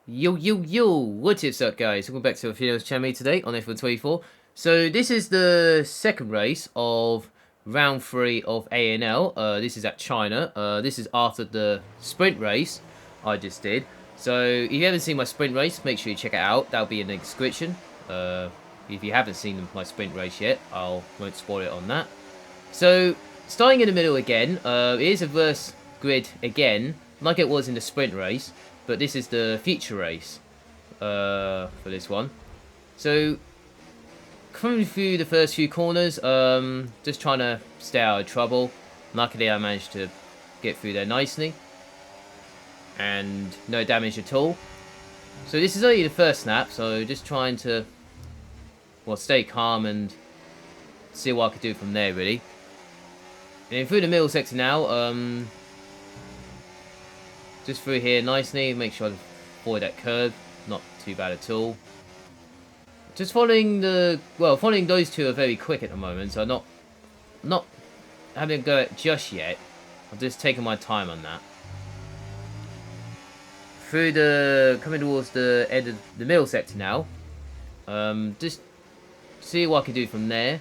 Yo, what is up guys? Welcome back to a video channel today on F124. So this is the second race of round 3 of ANL. This is at China. This is after the sprint race I just did. So if you haven't seen my sprint race, make sure you check it out. That'll be in the description. If you haven't seen my sprint race yet, won't spoil it on that. So starting in the middle again, it is a verse grid again, like it was in the sprint race. But this is the feature race for this one. So, coming through the first few corners, just trying to stay out of trouble. Luckily, I managed to get through there nicely. And no damage at all. So this is only the first snap, so just trying to, well, stay calm and see what I could do from there, really. And through the middle sector now, just through here nicely, make sure I avoid that curve. Not too bad at all. Just following following those two are very quick at the moment, so I'm not having to go at just yet. I'm just taking my time on that. Coming towards the end of the middle sector now. Just see what I can do from there.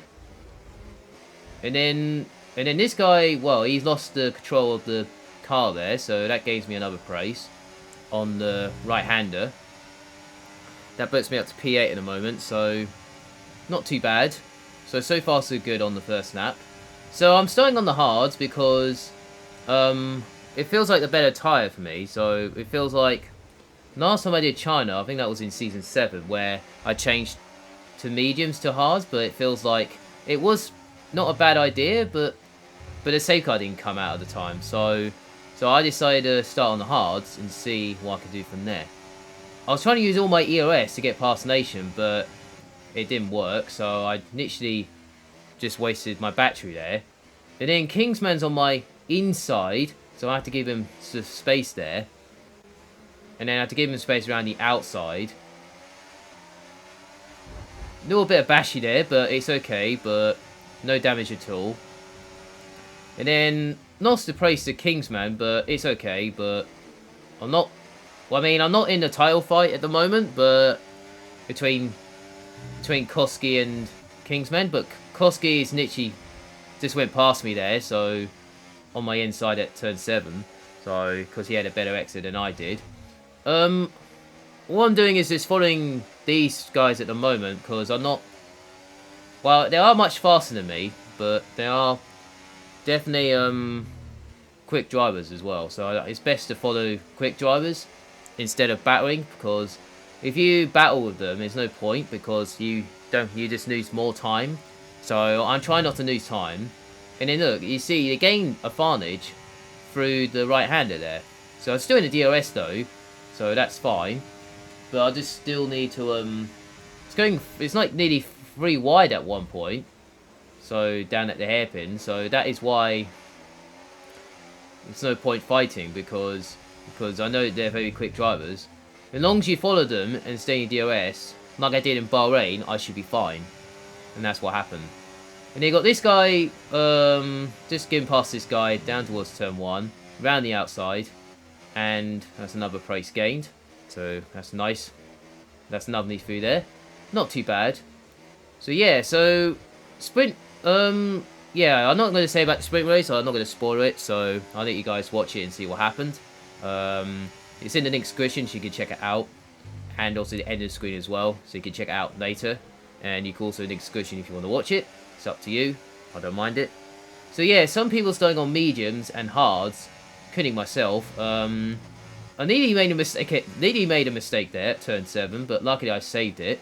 And then this guy, well, he's lost the control of the car there, so that gives me another place on the right-hander. That puts me up to P8 at the moment, so not too bad. So far so good on the first lap. So I'm starting on the hards because it feels like the better tyre for me. So it feels like last time I did China, I think that was in season 7, where I changed to mediums to hards, but it feels like it was not a bad idea, but the safeguard didn't come out at the time, so I decided to start on the hards and see what I could do from there. I was trying to use all my EOS to get past Nation, but it didn't work, so I literally just wasted my battery there. And then Kingsman's on my inside, so I have to give him some space there. And then I have to give him space around the outside. A little bit of bashy there, but it's okay, but no damage at all. And then lost the place to Kingsman, but it's okay, but I'm not... Well, I mean, I'm not in the title fight at the moment, but between Koski and Kingsman, but Koski is literally just went past me there, so on my inside at turn 7, so because he had a better exit than I did. What I'm doing is just following these guys at the moment, because I'm not... Well, they are much faster than me, but they are definitely quick drivers as well, so it's best to follow quick drivers instead of battling, because if you battle with them, there's no point, because you just lose more time. So I'm trying not to lose time. And then look, you see they gain advantage through the right-hander there. So I'm still in the DRS though, so that's fine. But I just still need to it's like nearly 3 wide at one point. So down at the hairpin, so that is why there's no point fighting, because I know they're very quick drivers. As long as you follow them and stay in DRS, like I did in Bahrain, I should be fine. And that's what happened. And you got this guy, just getting past this guy down towards turn 1, round the outside, and that's another place gained. So that's nice. That's lovely through there. Not too bad. So yeah, so sprint. Yeah, I'm not going to say about the sprint race, so I'm not going to spoil it, so I'll let you guys watch it and see what happened. It's in the description, so you can check it out, and also the end of the screen as well, so you can check it out later, and you can also in the description if you want to watch it. It's up to you, I don't mind it. So yeah, some people are starting on mediums and hards, including myself. I nearly made a mistake there at turn 7, but luckily I saved it,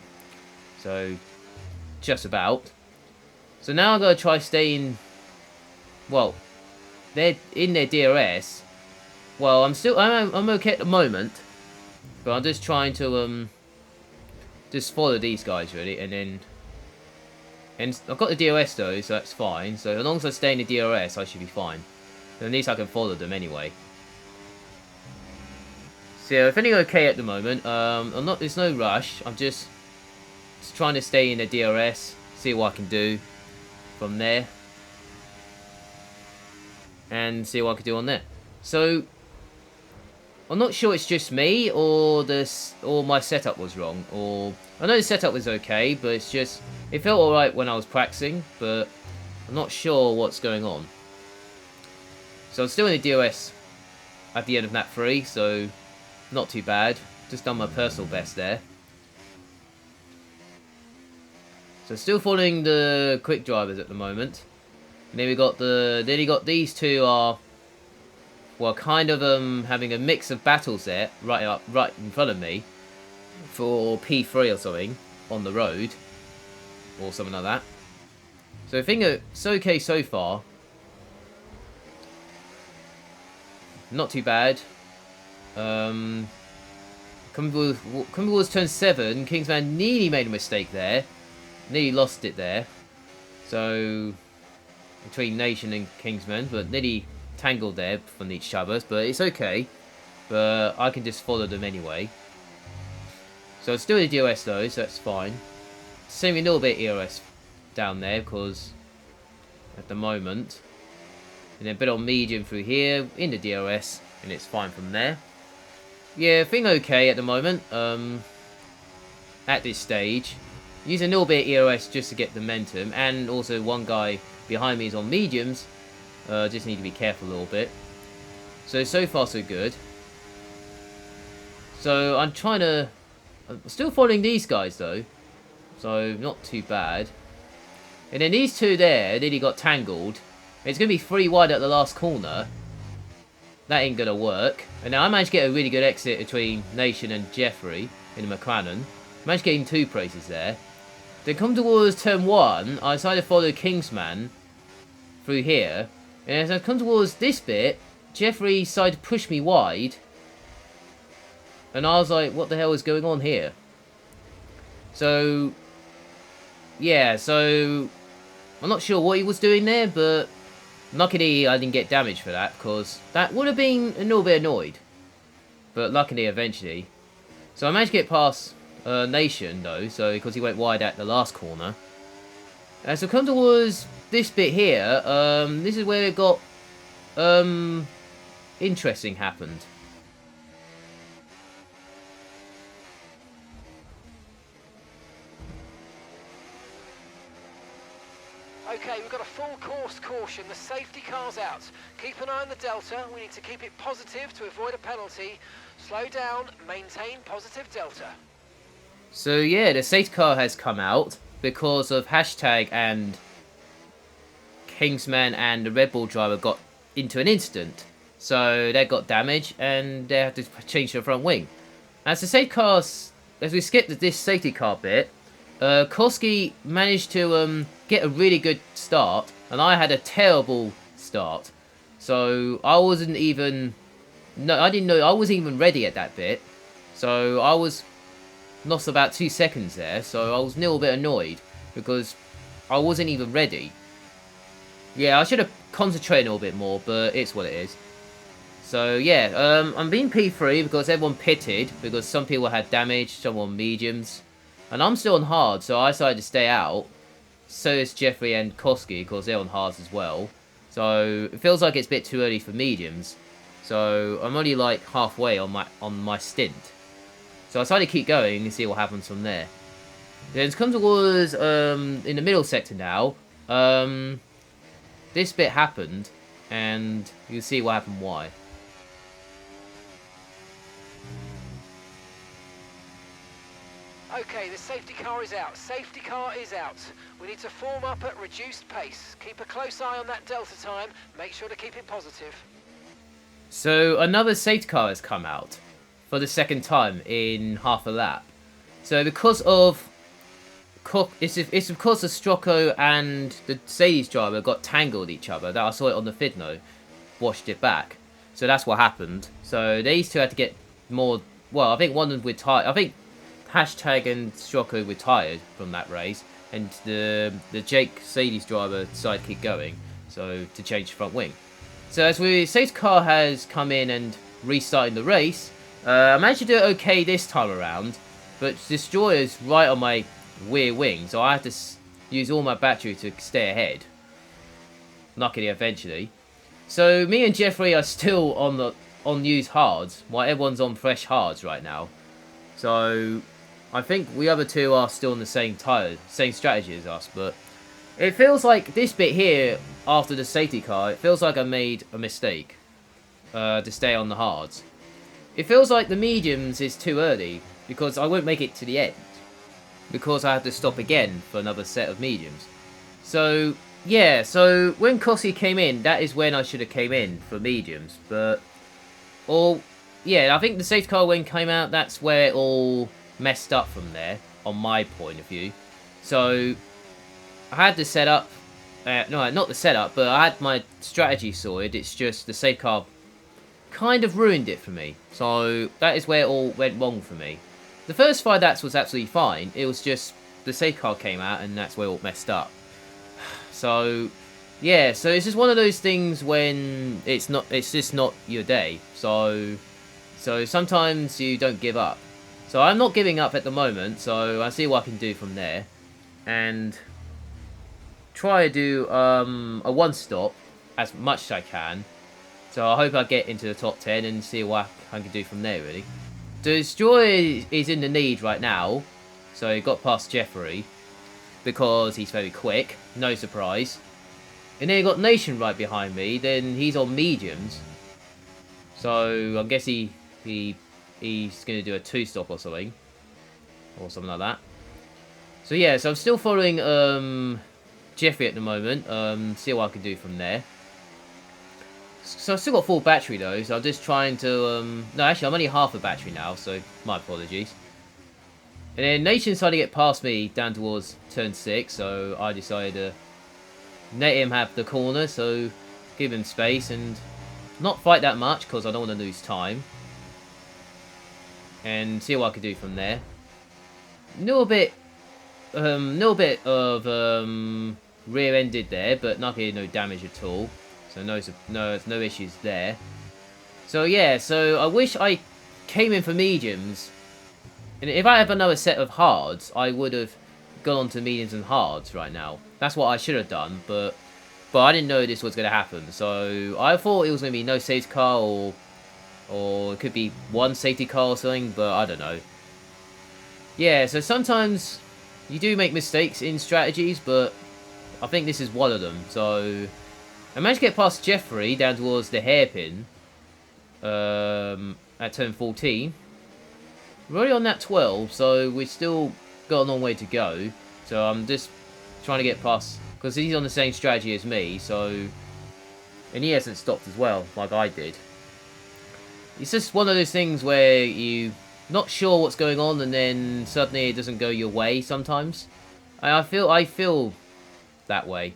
so just about. So now I'm going to try staying, well, they're in their DRS. Well, I'm okay at the moment, but I'm just trying to, just follow these guys, really, and I've got the DRS, though, so that's fine. So as long as I stay in the DRS, I should be fine. So at least I can follow them anyway. So yeah, everything okay at the moment. There's no rush. I'm just trying to stay in the DRS, see what I can do from there, and see what I can do on there. So I'm not sure it's just me or my setup was wrong. Or I know the setup was okay, but it's just it felt alright when I was practicing, but I'm not sure what's going on. So I'm still in the DOS at the end of Nat 3, so not too bad. Just done my personal best there. So still following the quick drivers at the moment. And then we got these two are, well, kind of having a mix of battles there right in front of me for P3 or something on the road or something like that. So I think it's okay so far. Not too bad. Coming towards turn 7, Kingsman nearly made a mistake there. Nearly lost it there. So between Nation and Kingsman, but nearly tangled there from each other. But it's okay. But I can just follow them anyway. So it's still in the DOS though, so that's fine. Saving a little bit EOS down there because at the moment. And then a bit on medium through here in the DOS, and it's fine from there. Yeah, thing okay at the moment. At this stage, using a little bit of EOS just to get the momentum, and also one guy behind me is on mediums. Just need to be careful a little bit. So far so good. So I'm still following these guys though, so not too bad. And then these two there nearly got tangled. It's going to be 3 wide at the last corner. That ain't going to work. And now I managed to get a really good exit between Nation and Jeffrey in the McLaren. Managed getting 2 places there. Then come towards turn 1, I decided to follow Kingsman through here. And as I come towards this bit, Jeffrey decided to push me wide. And I was like, what the hell is going on here? So, yeah, so I'm not sure what he was doing there, but luckily I didn't get damaged for that, because that would have been a little bit annoyed. But luckily, eventually. So I managed to get past Nation, though, so because he went wide at the last corner. And so come towards this bit here, this is where it got interesting happened. Okay, we've got a full course caution. The safety car's out. Keep an eye on the delta. We need to keep it positive to avoid a penalty. Slow down, maintain positive delta. So yeah, the safety car has come out because of hashtag and Kingsman and the Red Bull driver got into an incident. So they got damaged and they had to change their front wing. As the safety cars, as we skipped this safety car bit, Koski managed to get a really good start, and I had a terrible start. So I wasn't even, I didn't know I wasn't even ready at that bit. So I was lost about 2 seconds there. So I was a little bit annoyed because I wasn't even ready. Yeah, I should have concentrated a little bit more, but it's what it is. So yeah, I'm being P3 because everyone pitted because some people had damage, some on mediums. And I'm still on hard, so I decided to stay out. So is Jeffrey and Koski, because they're on hards as well. So it feels like it's a bit too early for mediums. So I'm only like halfway on my stint. So I decided to keep going and see what happens from there. Then it comes towards in the middle sector now. This bit happened, and you'll see what happened why. Okay, the safety car is out. Safety car is out. We need to form up at reduced pace. Keep a close eye on that delta time. Make sure to keep it positive. So another safety car has come out for the second time in half a lap. So because of it's because the Strocco and the Mercedes driver got tangled each other. That I saw it on the Fidno, washed it back. So that's what happened. So these two had to get more. Well, I think one of them retired. I think hashtag and Strocco retired from that race, and the Jake Mercedes driver decided to keep going. So to change the front wing. So as we safety car has come in and restarting the race, I managed to do it okay this time around, but Destroyer's right on my rear wing, so I had to use all my battery to stay ahead. Luckily, eventually. So me and Jeffrey are still on on used hards, while everyone's on fresh hards right now. So I think the other two are still on the same strategy as us, but it feels like this bit here, after the safety car, it feels like I made a mistake to stay on the hards. It feels like the mediums is too early, because I won't make it to the end, because I have to stop again for another set of mediums. So, yeah, so when Kossi came in, that is when I should have came in for mediums, but, yeah, I think the safety car when came out, that's where it all messed up from there, on my point of view. So I had the setup, no, not the setup, but I had my strategy sorted. It's just the safety car kind of ruined it for me. So that is where it all went wrong for me. The first 5 laps was absolutely fine. It was just the safety car came out and that's where it all messed up. So yeah, so it's just one of those things when it's just not your day. So sometimes you don't give up. So I'm not giving up at the moment, so I'll see what I can do from there. And try to do a one-stop as much as I can. So I hope I get into the top 10 and see what I can do from there, really. The Destroyer is in the lead right now, so he got past Jeffrey, because he's very quick, no surprise. And then you got Nation right behind me, then he's on mediums. So I'm guessing he's going to do a 2-stop or something like that. So yeah, so I'm still following Jeffrey at the moment, see what I can do from there. So I've still got full battery though, so I'm just trying to, no actually I'm only half a battery now, so my apologies. And then Nation's trying to get past me down towards turn 6, so I decided to let him have the corner, so give him space and not fight that much because I don't want to lose time. And see what I can do from there. Little bit of rear-ended there, but luckily no damage at all. So no issues there. So yeah, so I wish I came in for mediums. And if I have another set of hards, I would have gone on to mediums and hards right now. That's what I should have done, but I didn't know this was going to happen. So I thought it was going to be no safety car or it could be one safety car or something, but I don't know. Yeah, so sometimes you do make mistakes in strategies, but I think this is one of them. So I managed to get past Jeffrey down towards the hairpin at turn 14. We're already on that 12, so we've still got a long way to go. So I'm just trying to get past, because he's on the same strategy as me, so... And he hasn't stopped as well, like I did. It's just one of those things where you're not sure what's going on, and then suddenly it doesn't go your way sometimes. I feel that way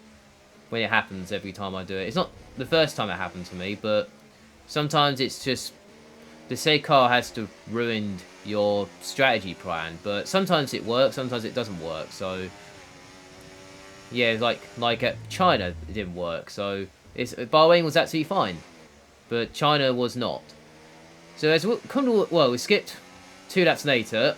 when it happens every time I do it. It's not the first time it happened to me, but sometimes it's just the safety car has to ruin your strategy plan. But sometimes it works, sometimes it doesn't work. So yeah, like at China, it didn't work. So Bahrain was absolutely fine, but China was not. So as we come to, well, we skipped 2 laps later.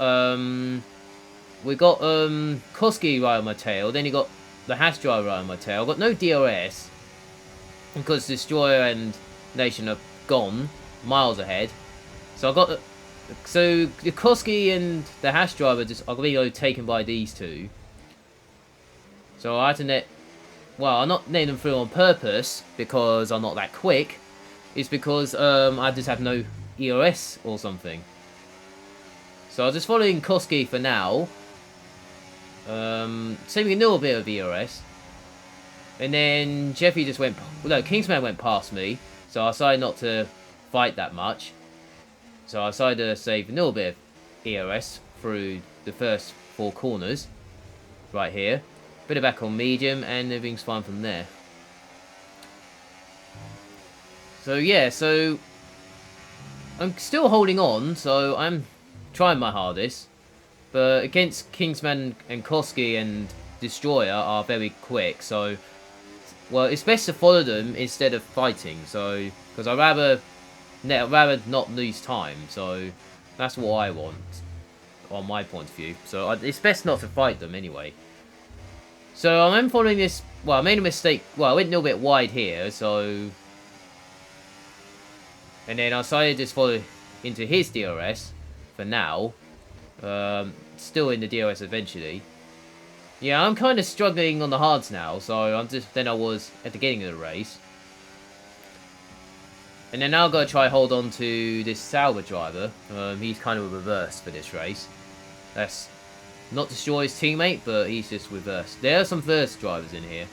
We got Koski right on my tail. Then you got the Hash driver right on my tail. I got no DRS because Destroyer and Nation are gone miles ahead. So I got the Koski and the Hash driver just are going to be taken by these two. So I had to net. Well, I'm not letting them through on purpose because I'm not that quick. It's because I just have no ERS or something. So I'm just following Koski for now. Saving a little bit of ERS. And then Jeffy just went... No, Kingsman went past me. So I decided not to fight that much. So I decided to save a little bit of ERS through the first 4 corners. Right here. Bit of back on medium and everything's fine from there. So yeah, so... I'm still holding on, so I'm trying my hardest. But against Kingsman and Koski and Destroyer are very quick, so... Well, it's best to follow them instead of fighting, so... Because I'd rather not lose time, so... That's what I want, on my point of view. So it's best not to fight them anyway. So I'm following this... Well, I made a mistake... Well, I went a little bit wide here, so... And then I decided to just follow into his DRS for now. Still in the DRS eventually. Yeah, I'm kind of struggling on the hards now, so I'm just than I was at the beginning of the race. And then now I've got to try hold on to this Sauber driver. He's kind of a reverse for this race. That's not destroy his teammate, but he's just reversed. There are some first drivers in here.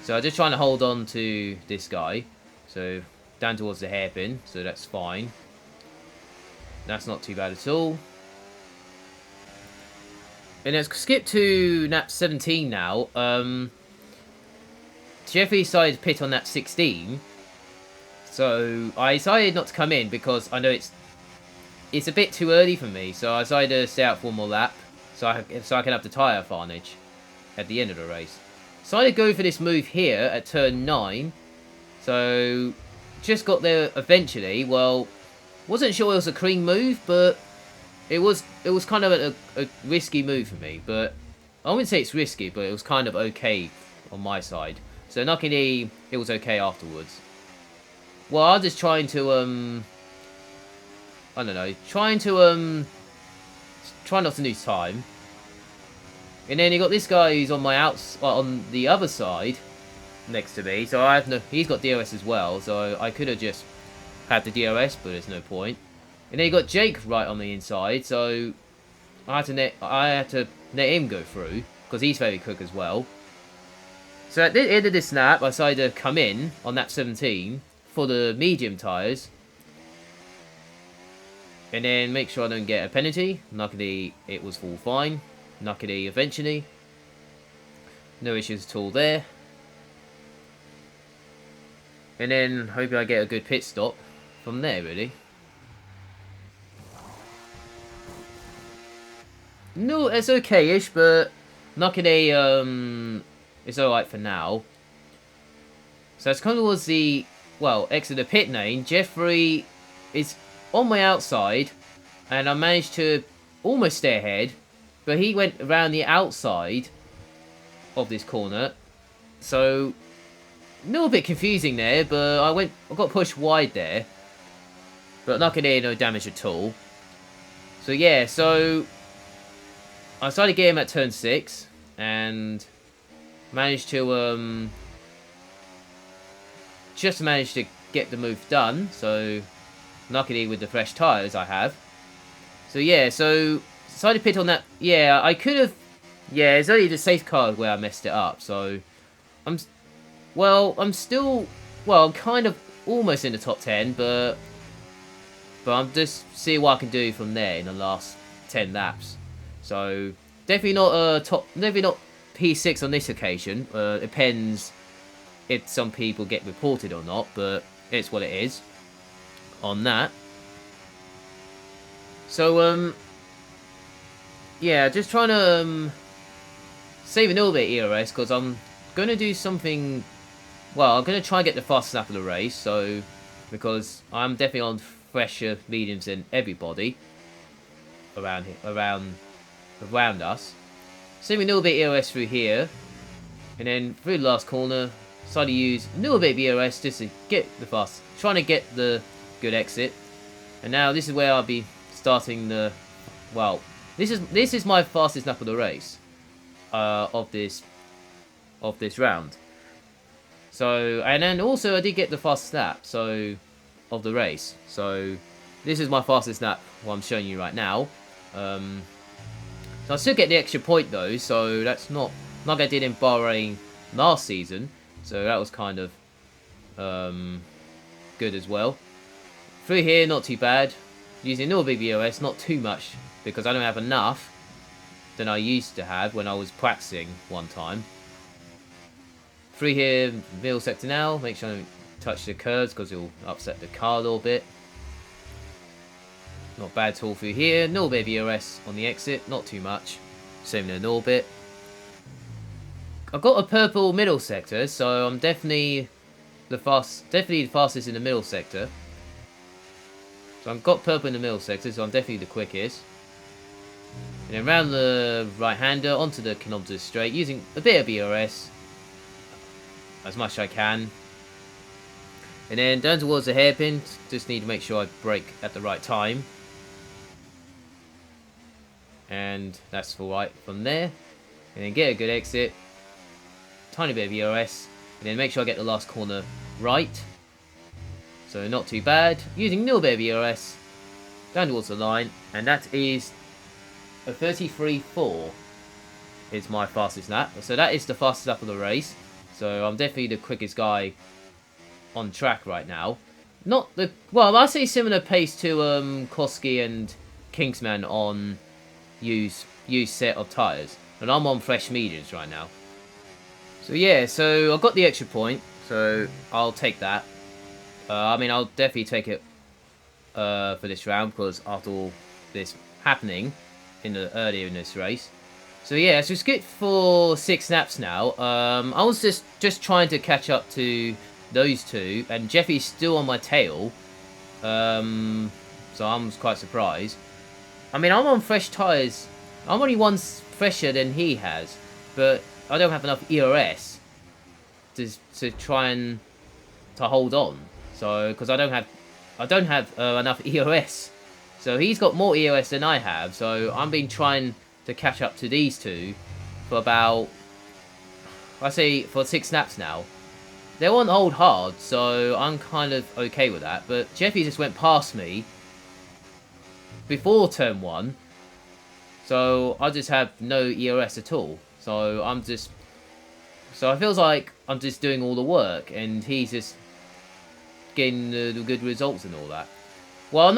So I'm just trying to hold on to this guy. So down towards the hairpin, so that's fine. That's not too bad at all. And let's skip to lap 17 now. Jeffrey decided to pit on lap 16. So I decided not to come in because I know it's a bit too early for me. So I decided to stay out for one more lap so I can have the tyre advantage at the end of the race. So I decided to go for this move here at turn 9. So just got there eventually. Well, wasn't sure it was a clean move, but it was kind of a risky move for me. But I wouldn't say it's risky, but it was kind of okay on my side. So luckily it was okay afterwards. Well, I'm just trying to I don't know, try not to lose time. And then you got this guy who's on on the other side next to me. So he's got DRS as well. So I could have just had the DRS, but there's no point. And then you got Jake right on the inside. So I had to let him go through because he's very quick as well. So at the end of this lap, I decided to come in on lap 17 for the medium tyres. And then make sure I don't get a penalty. Luckily, it was all fine. Luckily, eventually. No issues at all there. And then, hoping I get a good pit stop from there, really. No, it's okay-ish, but luckily, it's alright for now. So it's kind of towards the, well, exit the pit lane. Jeffrey is on my outside, and I managed to almost stay ahead, but he went around the outside of this corner. So a little bit confusing there, but I got pushed wide there. But luckily, no damage at all. So yeah, so I started getting him at turn 6 and managed to just managed to get the move done. So luckily with the fresh tyres I have. So yeah, so decided to pit on that. Yeah, I could have. Yeah, it's only the safe car where I messed it up. So I'm still, well, I'm kind of almost in the top 10, but I'm just seeing what I can do from there in the last 10 laps. So definitely not definitely not P6 on this occasion. Depends if some people get reported or not, but it's what it is on that. So yeah, just trying to save a little bit of ERS because I'm going to do something. Well, I'm going to try and get the fastest lap of the race. So because I'm definitely on fresher mediums than everybody around us. Saving a little bit of ERS through here, and then through the last corner, decided to use a little bit of ERS just to get the trying to get the good exit. And now this is where I'll be starting the, well, this is my fastest lap of the race of this round. So, and then also I did get the fastest lap of the race. So this is my fastest lap, what I'm showing you right now. So I still get the extra point though, so that's not like I did in Bahrain last season. So that was kind of good as well. Through here, not too bad. Using no big VOS, not too much because I don't have enough than I used to have when I was practicing one time. Through here, middle sector now. Make sure I don't touch the curves because it'll upset the car a little bit. Not bad at all through here. No bit of ERS on the exit, not too much. Same in an orbit. I've got a purple middle sector, so I'm definitely the fastest in the middle sector. So I've got purple in the middle sector, so I'm definitely the quickest. And then around the right-hander onto the kilometres straight, using a bit of ERS as much as I can. And then down towards the hairpin, just need to make sure I brake at the right time. And that's alright from there. And then get a good exit. Tiny bit of ERS. And then make sure I get the last corner right. So not too bad. Using a little bit of ERS. Down towards the line. And that is a 33.4 is my fastest lap. So that is the fastest lap of the race. So I'm definitely the quickest guy on track right now. Not the... Well, I say similar pace to Koski and Kingsman on used set of tyres. And I'm on fresh mediums right now. So yeah, so I got the extra point. So I'll take that. I mean, I'll definitely take it for this round. Because after all this happening earlier in this race. So yeah, so it's good for 6 laps now. I was just trying to catch up to those two. And Jeffy's still on my tail. So I'm quite surprised. I mean, I'm on fresh tyres. I'm only one fresher than he has. But I don't have enough ERS to try and to hold on. So, because I don't have enough ERS. So he's got more ERS than I have. So I've been trying to catch up to these two for about, I say, for 6 laps now. They won't hold hard, so I'm kind of okay with that. But Jeffy just went past me before turn 1. So I just have no ERS at all. So I'm just... So it feels like I'm just doing all the work and he's just getting the good results and all that. Well, I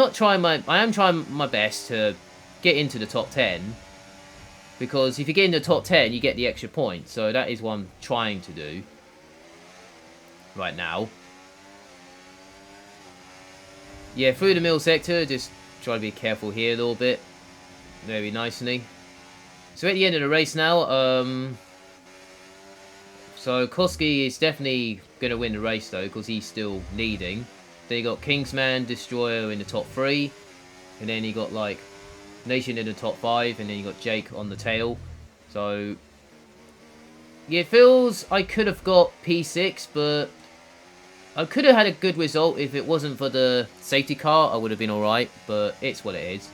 am trying my best to get into the top 10. Because if you get in the top 10, you get the extra point. So that is what I'm trying to do right now. Yeah, through the middle sector, just try to be careful here a little bit. Very nicely. So at the end of the race now, so Koski is definitely going to win the race though, because he's still leading. Then you got Kingsman, Destroyer in the top 3. And then you got like Nation in the top 5, and then you got Jake on the tail. So yeah, it feels I could have got P6, but I could have had a good result if it wasn't for the safety car. I would have been alright, but it's what it is.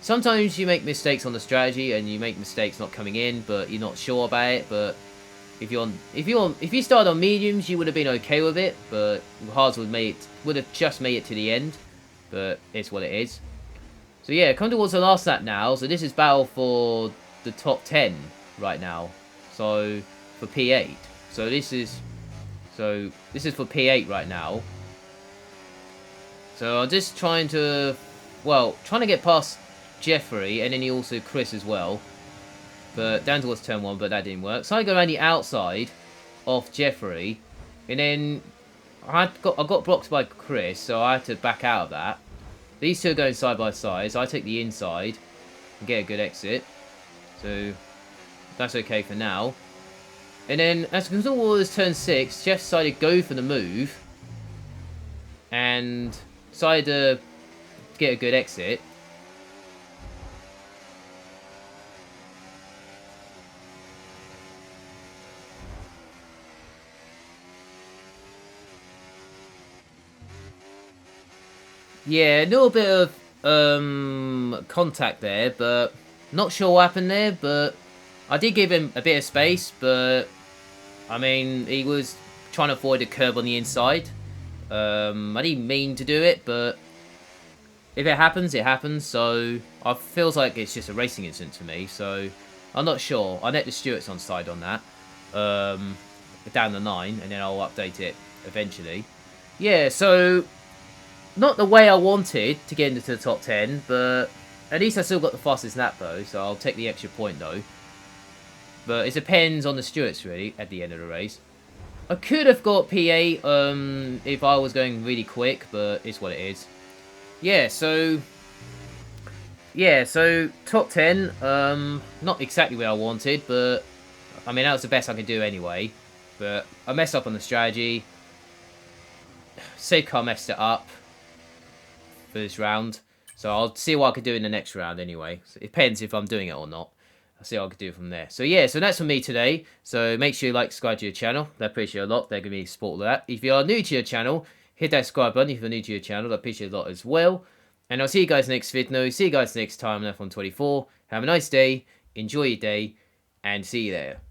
Sometimes you make mistakes on the strategy and you make mistakes not coming in, but you're not sure about it. But if you started on mediums, you would have been okay with it, but hards would have just made it to the end. But it's what it is. So yeah, come towards the last lap now. So this is battle for the top 10 right now. So for P8. So this is for P8 right now. So I'm just trying to get past Jeffrey, and then also Chris as well. But down towards turn 1, but that didn't work. So I go around the outside of Jeffrey, and then I got blocked by Chris, so I had to back out of that. These two are going side by side, so I take the inside and get a good exit. So that's okay for now. And then as we come towards turn 6, Jeff decided to go for the move and decided to get a good exit. Yeah, a little bit of contact there, but not sure what happened there. But I did give him a bit of space, but I mean, he was trying to avoid a curb on the inside. I didn't mean to do it, but if it happens, it happens. So it feels like it's just a racing incident to me. So I'm not sure. I'll let the stewards on side on that down the line, and then I'll update it eventually. Yeah, so not the way I wanted to get into the top 10, but at least I still got the fastest lap though, so I'll take the extra point though. But it depends on the stewards really at the end of the race. I could have got P8 if I was going really quick, but it's what it is. Yeah, so top 10, not exactly where I wanted, but I mean that was the best I could do anyway. But I messed up on the strategy. Safe car messed it up for this round, so I'll see what I could do in the next round anyway. So it depends if I'm doing it or not. I'll see what I can do from there. So yeah, so that's for me today. So make sure you like, subscribe to your channel. I appreciate it a lot. They're going to be support of that. If you are new to your channel, hit that subscribe button if you're new to your channel. I appreciate it a lot as well. And I'll see you guys next video. See you guys next time on F124. Have a nice day. Enjoy your day. And see you there.